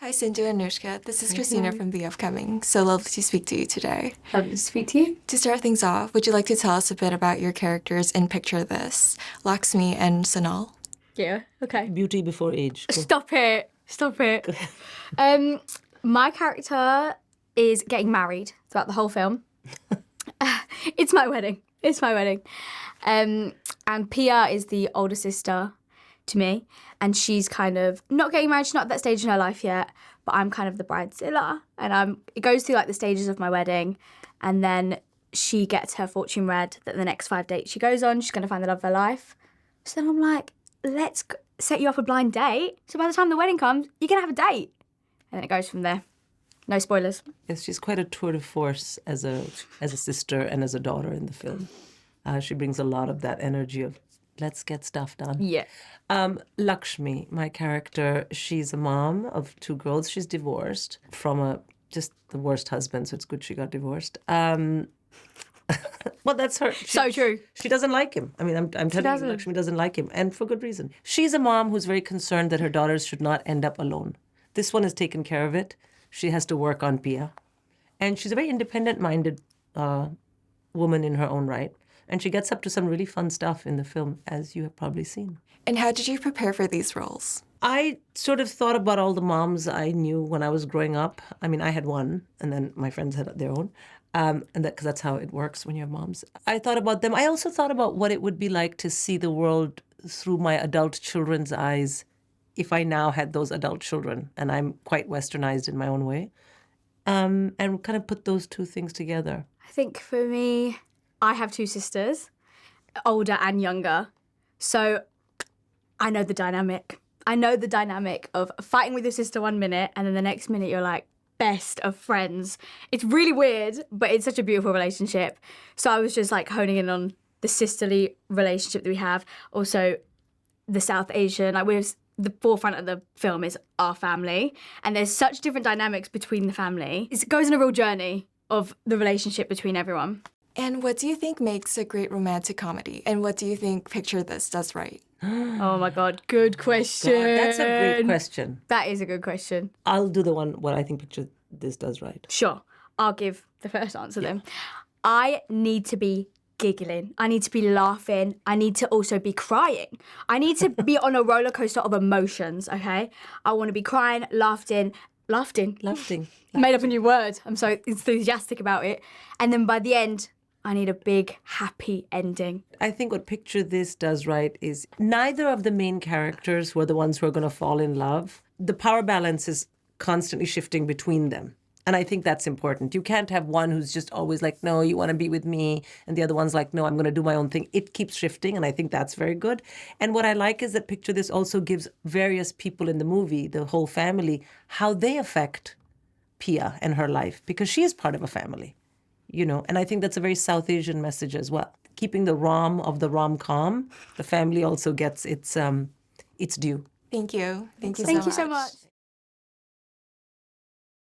Hi, Sindhu and Anoushka. This is Christina from The Upcoming. So lovely to speak to you today. Lovely to speak to you. To start things off, would you like to tell us a bit about your characters in Picture This, Lakshmi and Sonal? Yeah, okay. Beauty before age. Go. Stop it. My character is getting married throughout the whole film. It's my wedding. And Pia is the older sister to me, and she's kind of not getting married. She's not at that stage in her life yet, but I'm kind of the bridezilla, and it goes through like the stages of my wedding, and then she gets her fortune read that the next 5 dates she goes on, she's going to find the love of her life. So then I'm like, let's set you up a blind date. So by the time the wedding comes, you're going to have a date. And then it goes from there. No spoilers. Yes, she's quite a tour de force as a sister and as a daughter in the film. She brings a lot of that energy of let's get stuff done. Yeah. Lakshmi, my character, she's a mom of 2 girls. She's divorced from just the worst husband, so it's good she got divorced. Well, that's her. So true. She doesn't like him. I mean, I'm telling you, Lakshmi doesn't like him, and for good reason. She's a mom who's very concerned that her daughters should not end up alone. This one has taken care of it. She has to work on Pia. And she's a very independent-minded woman in her own right. And she gets up to some really fun stuff in the film, as you have probably seen. And how did you prepare for these roles? I sort of thought about all the moms I knew when I was growing up. I mean, I had one, and then my friends had their own. Because that's how it works when you have moms. I thought about them. I also thought about what it would be like to see the world through my adult children's eyes if I now had those adult children. And I'm quite westernized in my own way. And kind of put those 2 things together. I think for me, I have 2 sisters, older and younger. So I know the dynamic. Of fighting with your sister 1 minute and then the next minute you're like best of friends. It's really weird, but it's such a beautiful relationship. So I was just like honing in on the sisterly relationship that we have. Also, the South Asian, like the forefront of the film is our family. And there's such different dynamics between the family. It goes on a real journey of the relationship between everyone. And what do you think makes a great romantic comedy? And what do you think Picture This does right? Oh my God, good question. God, that's a great question. That is a good question. I'll do what I think Picture This does right. Sure, I'll give the first answer then. I need to be giggling. I need to be laughing. I need to also be crying. I need to be on a roller coaster of emotions, okay? I want to be crying, laughing. Made up a new word. I'm so enthusiastic about it. And then by the end, I need a big, happy ending. I think what Picture This does right is neither of the main characters were the ones who are going to fall in love. The power balance is constantly shifting between them. And I think that's important. You can't have one who's just always like, no, you want to be with me. And the other one's like, no, I'm going to do my own thing. It keeps shifting. And I think that's very good. And what I like is that Picture This also gives various people in the movie, the whole family, how they affect Pia and her life. Because she is part of a family, And I think that's a very South Asian message as well. Keeping the rom of the rom-com, the family also gets its due. Thank you. Thank you so much.